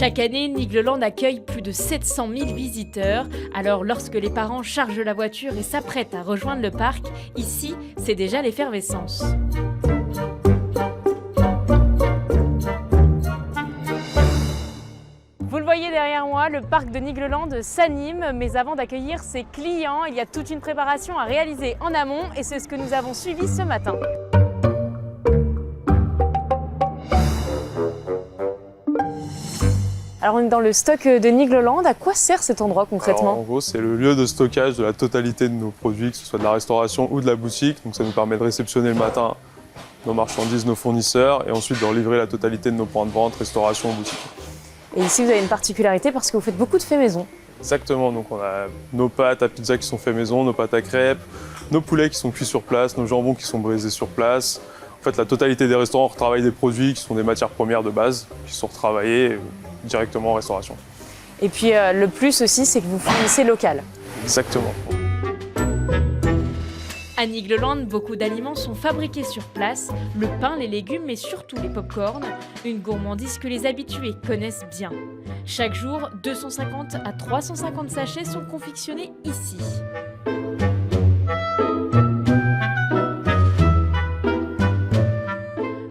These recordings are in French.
Chaque année, Nigloland accueille plus de 700 000 visiteurs. Alors lorsque les parents chargent la voiture et s'apprêtent à rejoindre le parc, ici, c'est déjà l'effervescence. Vous le voyez derrière moi, le parc de Nigloland s'anime, mais avant d'accueillir ses clients, il y a toute une préparation à réaliser en amont et c'est ce que nous avons suivi ce matin. Alors on est dans le stock de Nigloland. À quoi sert cet endroit concrètement? Alors, en gros, c'est le lieu de stockage de la totalité de nos produits, que ce soit de la restauration ou de la boutique. Donc ça nous permet de réceptionner le matin nos marchandises, nos fournisseurs et ensuite de livrer la totalité de nos points de vente, restauration, boutique. Et ici vous avez une particularité parce que vous faites beaucoup de faits maison. Exactement, donc on a nos pâtes à pizza qui sont faites maison, nos pâtes à crêpes, nos poulets qui sont cuits sur place, nos jambons qui sont brisés sur place. En fait, la totalité des restaurants retravaillent des produits qui sont des matières premières de base, qui sont retravaillés directement en restauration. Et puis le plus aussi, c'est que vous fournissez local. Exactement. À Nigloland, beaucoup d'aliments sont fabriqués sur place, le pain, les légumes, mais surtout les pop-corn, une gourmandise que les habitués connaissent bien. Chaque jour, 250 à 350 sachets sont confectionnés ici.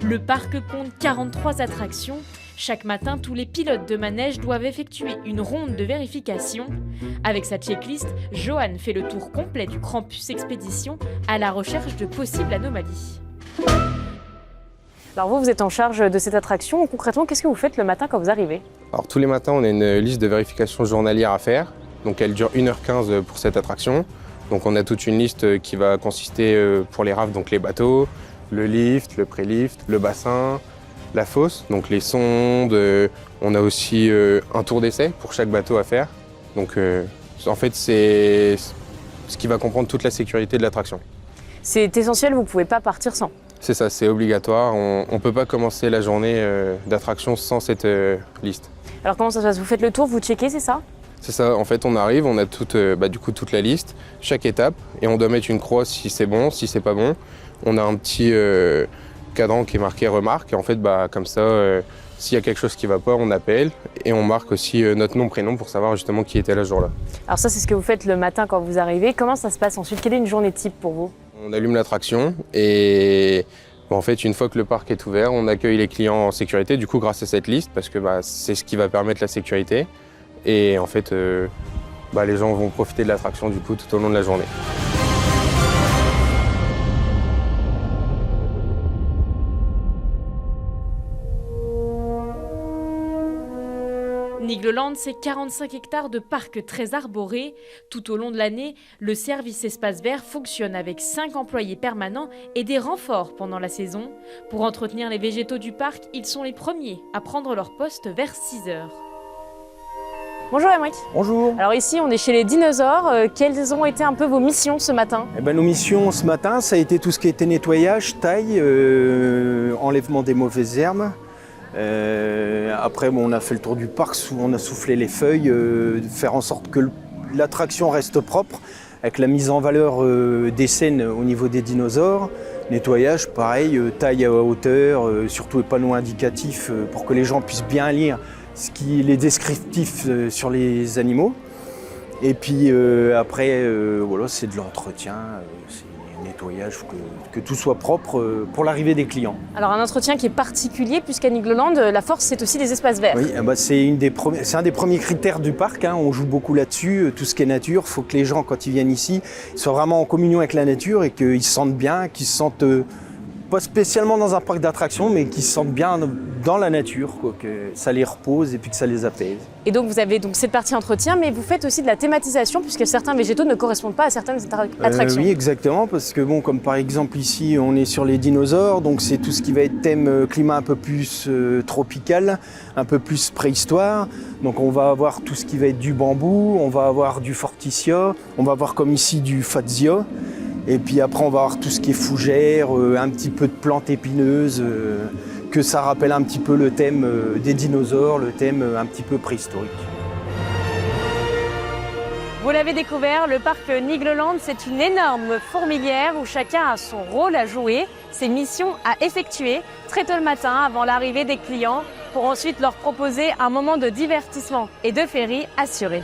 Le parc compte 43 attractions. Chaque matin, tous les pilotes de manège doivent effectuer une ronde de vérification. Avec sa checklist, Johan fait le tour complet du Krampus Expédition à la recherche de possibles anomalies. Alors vous êtes en charge de cette attraction. Concrètement, qu'est-ce que vous faites le matin quand vous arrivez? Alors tous les matins, on a une liste de vérification journalière à faire. Donc elle dure 1h15 pour cette attraction. Donc on a toute une liste qui va consister pour les rafts, donc les bateaux, le lift, le pré-lift, le bassin, la fosse, donc les sondes. On a aussi un tour d'essai pour chaque bateau à faire. Donc en fait, c'est ce qui va comprendre toute la sécurité de l'attraction. C'est essentiel, vous ne pouvez pas partir sans. C'est ça, c'est obligatoire. On ne peut pas commencer la journée d'attraction sans cette liste. Alors comment ça se passe? Vous faites le tour, vous checkez, c'est ça? C'est ça, en fait on arrive, on a du coup toute la liste, chaque étape, et on doit mettre une croix si c'est bon, si c'est pas bon. On a un petit cadran qui est marqué remarque, et en fait comme ça, s'il y a quelque chose qui ne va pas, on appelle, et on marque aussi notre nom, prénom pour savoir justement qui était là ce jour-là. Alors ça c'est ce que vous faites le matin quand vous arrivez. Comment ça se passe ensuite? Quelle est une journée type pour vous? On allume l'attraction, et en fait une fois que le parc est ouvert, on accueille les clients en sécurité, du coup grâce à cette liste, parce que c'est ce qui va permettre la sécurité. Et en fait, les gens vont profiter de l'attraction du coup tout au long de la journée. Nigloland, c'est 45 hectares de parc très arboré. Tout au long de l'année, le service espace vert fonctionne avec 5 employés permanents et des renforts pendant la saison. Pour entretenir les végétaux du parc, ils sont les premiers à prendre leur poste vers 6 heures. Bonjour Aymeric. Bonjour. Alors ici on est chez les dinosaures. Quelles ont été un peu vos missions ce matin? Nos missions ce matin, ça a été tout ce qui était nettoyage, taille, enlèvement des mauvaises herbes. Après on a fait le tour du parc, on a soufflé les feuilles, faire en sorte que l'attraction reste propre, avec la mise en valeur des scènes au niveau des dinosaures. Nettoyage, pareil, taille à hauteur, surtout les panneaux indicatifs pour que les gens puissent bien lire les descriptifs sur les animaux. Et puis après, voilà, c'est de l'entretien, c'est nettoyage, que tout soit propre pour l'arrivée des clients. Alors un entretien qui est particulier puisqu'à Nigloland, la force c'est aussi les espaces verts. Oui, c'est un des premiers critères du parc, hein. On joue beaucoup là-dessus, tout ce qui est nature. Il faut que les gens, quand ils viennent ici, soient vraiment en communion avec la nature et qu'ils se sentent bien, qu'ils se sentent pas spécialement dans un parc d'attractions, mais qui se sentent bien dans la nature, quoi, que ça les repose et puis que ça les apaise. Et donc vous avez donc cette partie entretien, mais vous faites aussi de la thématisation puisque certains végétaux ne correspondent pas à certaines attractions. Oui, exactement, parce que comme par exemple ici, on est sur les dinosaures, donc c'est tout ce qui va être thème climat un peu plus tropical, un peu plus préhistoire. Donc on va avoir tout ce qui va être du bambou, on va avoir du forsythia, on va avoir comme ici du fatsia. Et puis après, on va avoir tout ce qui est fougère, un petit peu de plantes épineuses, que ça rappelle un petit peu le thème des dinosaures, le thème un petit peu préhistorique. Vous l'avez découvert, le parc Nigloland, c'est une énorme fourmilière où chacun a son rôle à jouer, ses missions à effectuer très tôt le matin avant l'arrivée des clients. pour ensuite leur proposer un moment de divertissement et de féerie assuré.